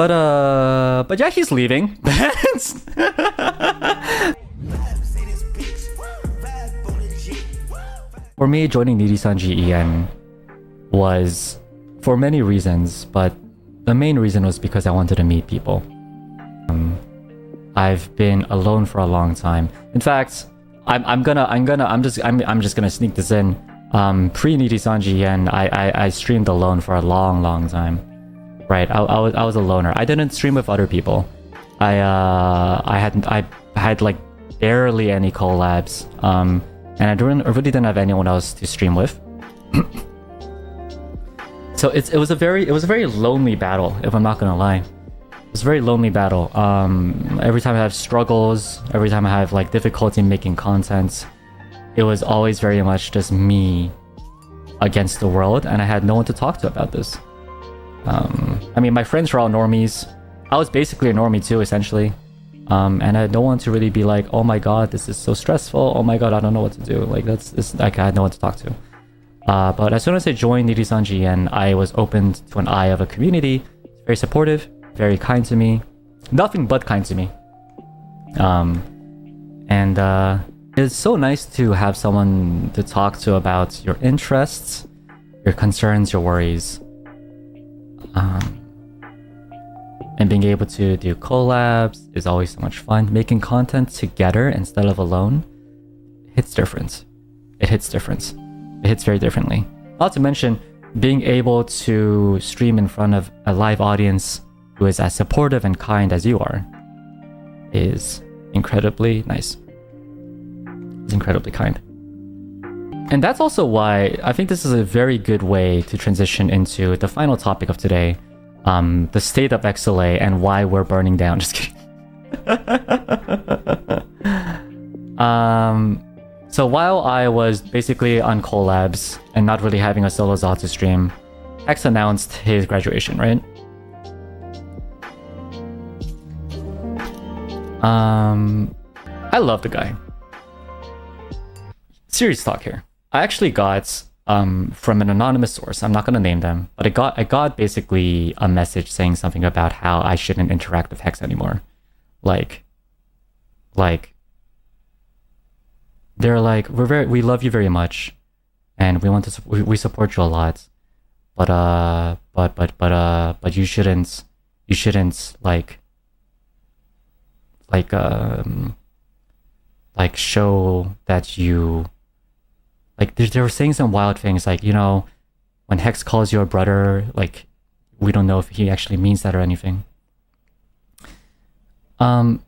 But yeah, he's leaving. For me, joining Niri-san GEN was for many reasons, but the main reason was because I wanted to meet people. I've been alone for a long time. In fact, I'm just gonna sneak this in. Pre Niri-san GEN, I streamed alone for a long time. Right, I was a loner. I didn't stream with other people. I had like barely any collabs. And I really didn't have anyone else to stream with. So it was a very lonely battle, if I'm not gonna lie. It was a very lonely battle. Every time I have struggles, every time I have like difficulty making content, it was always very much just me against the world, and I had no one to talk to about this. I mean, my friends were all normies. I was basically a normie too, essentially. And I had no one to really be like, oh my god, this is so stressful. Oh my god, I don't know what to do. Like like I had no one to talk to. But as soon as I joined Niri-san GN, I was opened to an eye of a community. Very supportive, very kind to me. Nothing but kind to me. And it's so nice to have someone to talk to about your interests, your concerns, your worries. And being able to do collabs is always so much fun. Making content together instead of alone hits different. It hits different. It hits very differently. Not to mention, being able to stream in front of a live audience who is as supportive and kind as you are is incredibly nice. It's incredibly kind. And that's also why I think this is a very good way to transition into the final topic of today. The state of XLA and why we're burning down. Just kidding. So while I was basically on collabs and not really having a solo Zatsu stream, X announced his graduation, right? I love the guy. Serious talk here. I actually got from an anonymous source, I'm not gonna name them, but I got basically a message saying something about how I shouldn't interact with Hex anymore. Like they're like, we love you very much, and we support you a lot, but you shouldn't like show that you. Like, they were saying some wild things, like, you know, when Hex calls you a brother, like, we don't know if he actually means that or anything. And,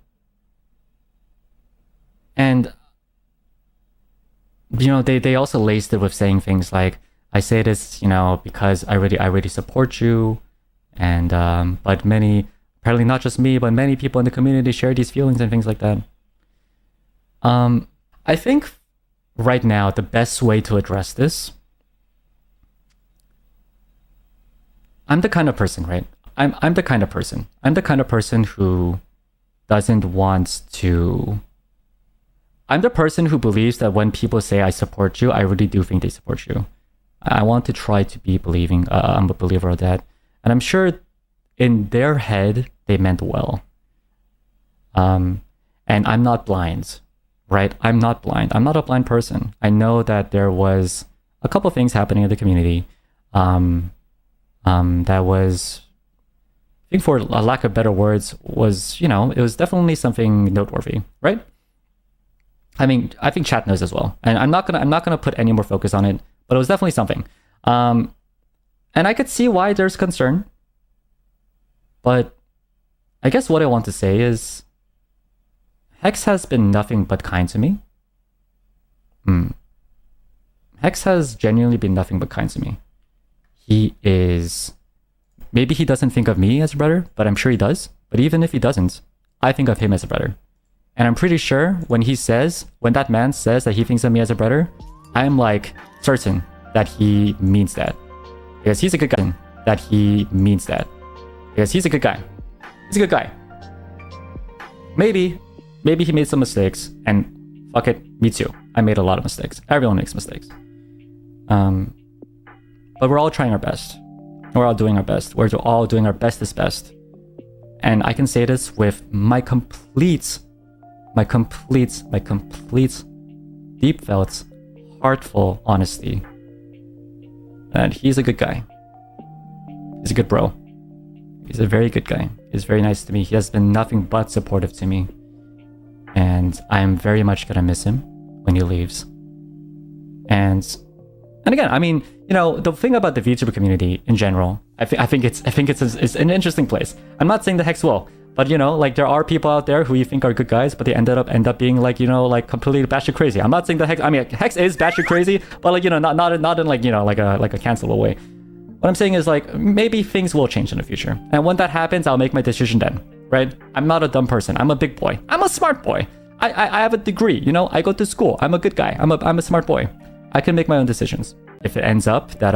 you know, they also laced it with saying things like, I say this, you know, because I really support you, and, but many, apparently not just me, but many people in the community share these feelings and things like that. I think right now, the best way to address this, I'm the kind of person, right? I'm the kind of person who doesn't want to. I'm the person who believes that when people say I support you, I really do think they support you. I want to try to be believing. I'm a believer of that, and I'm sure in their head they meant well. And I'm not blind. Right? I'm not blind. I'm not a blind person. I know that there was a couple things happening in the community that was, I think for a lack of better words, was, you know, it was definitely something noteworthy, right? I mean, I think chat knows as well. And I'm not gonna put any more focus on it, but it was definitely something. And I could see why there's concern. But I guess what I want to say is Hex has been nothing but kind to me. Hex has genuinely been nothing but kind to me. He is... Maybe he doesn't think of me as a brother, but I'm sure he does. But even if he doesn't, I think of him as a brother. And I'm pretty sure when that man says that he thinks of me as a brother, I'm like certain that he means that. Because he's a good guy. Because he's a good guy. He's a good guy. Maybe he made some mistakes, and fuck it, me too. I made a lot of mistakes. Everyone makes mistakes. But we're all trying our best. We're all doing our best. We're all doing our bestest best And I can say this with my complete, deep felt, heartful honesty. And he's a good guy. He's a good bro. He's a very good guy. He's very nice to me. He has been nothing but supportive to me. And I'm very much gonna miss him when he leaves. And again, I mean, you know, the thing about the VTuber community in general, I think it's an interesting place. I'm not saying the Hex will, but you know, like there are people out there who you think are good guys, but they end up being like, you know, like completely batshit crazy. I'm not saying the Hex. I mean, Hex is batshit crazy, but like, you know, not in like, you know, like a cancelable way. What I'm saying is like maybe things will change in the future, and when that happens, I'll make my decision then. Right? I'm not a dumb person. I'm a big boy. I'm a smart boy. I have a degree. You know, I go to school. I'm a good guy. I'm a smart boy. I can make my own decisions. If it ends up that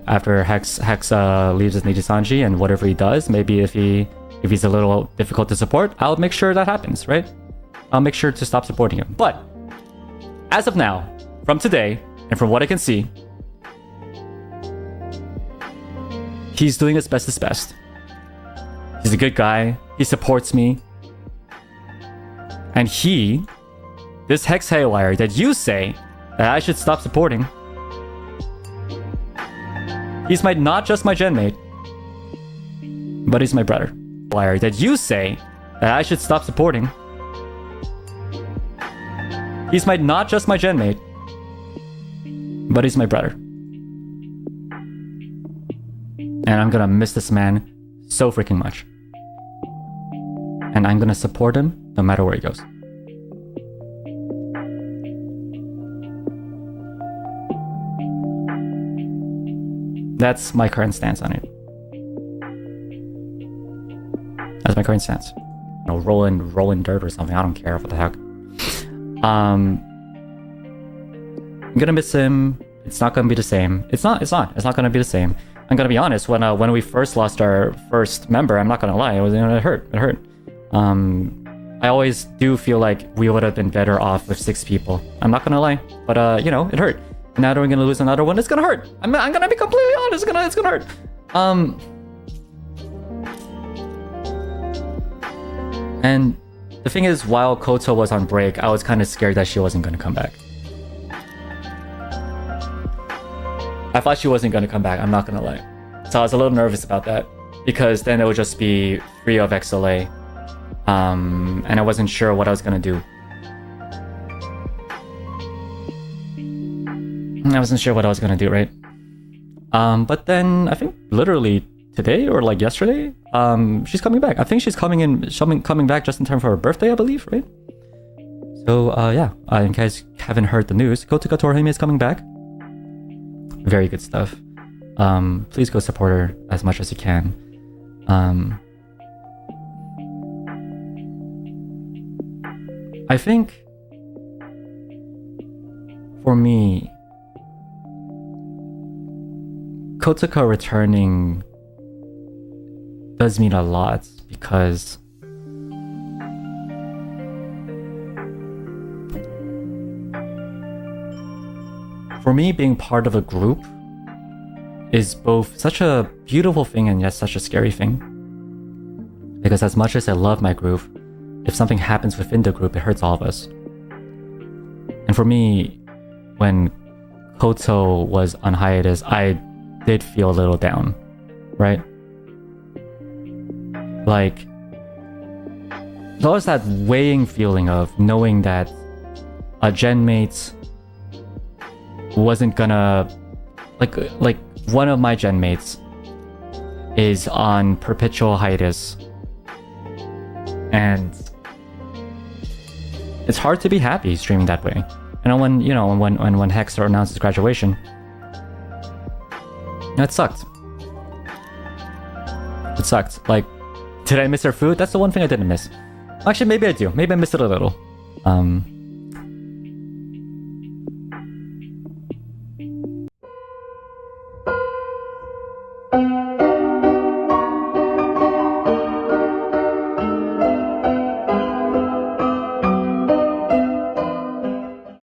after Hex leaves as Nijisanji and whatever he does, maybe if he's a little difficult to support, I'll make sure that happens, right? I'll make sure to stop supporting him. But as of now, from today and from what I can see, he's doing his best. He's a good guy. He supports me. And this Hex Haywire that you say that I should stop supporting, he's not just my genmate, but he's my brother. Wire that you say that I should stop supporting, he's not just my genmate, but he's my brother. And I'm gonna miss this man so freaking much. And I'm gonna support him no matter where he goes. That's my current stance on it. That's my current stance. You know, rolling dirt or something. I don't care. What the heck. I'm gonna miss him. It's not gonna be the same. It's not gonna be the same. I'm gonna be honest. When we first lost our first member, I'm not gonna lie. It hurt. It hurt. I always do feel like we would have been better off with 6 people. I'm not gonna lie, but you know, it hurt. And now that we're gonna lose another one, it's gonna hurt. I'm gonna be completely honest. It's gonna hurt. And the thing is, while Koto was on break, I was kind of scared that she wasn't gonna come back. I thought she wasn't gonna come back. I'm not gonna lie. So I was a little nervous about that because then it would just be free of XLA. And I wasn't sure what I was gonna do. I wasn't sure what I was gonna do, right? But then I think literally today or like yesterday, she's coming back. I think she's coming back just in time for her birthday, I believe, right? So yeah, in case you haven't heard the news, Kotoka Torihime is coming back. Very good stuff. Please go support her as much as you can. I think for me, Kotoka returning does mean a lot because for me, being part of a group is both such a beautiful thing and yet such a scary thing. Because as much as I love my group, if something happens within the group, it hurts all of us. And for me, when Koto was on hiatus, I did feel a little down, right? Like, there was that weighing feeling of knowing that a genmate wasn't gonna, like one of my genmates is on perpetual hiatus, and it's hard to be happy streaming that way. And when Hexer announced his graduation, it sucked. It sucked. Like, did I miss her food? That's the one thing I didn't miss. Actually, maybe I do. Maybe I missed it a little.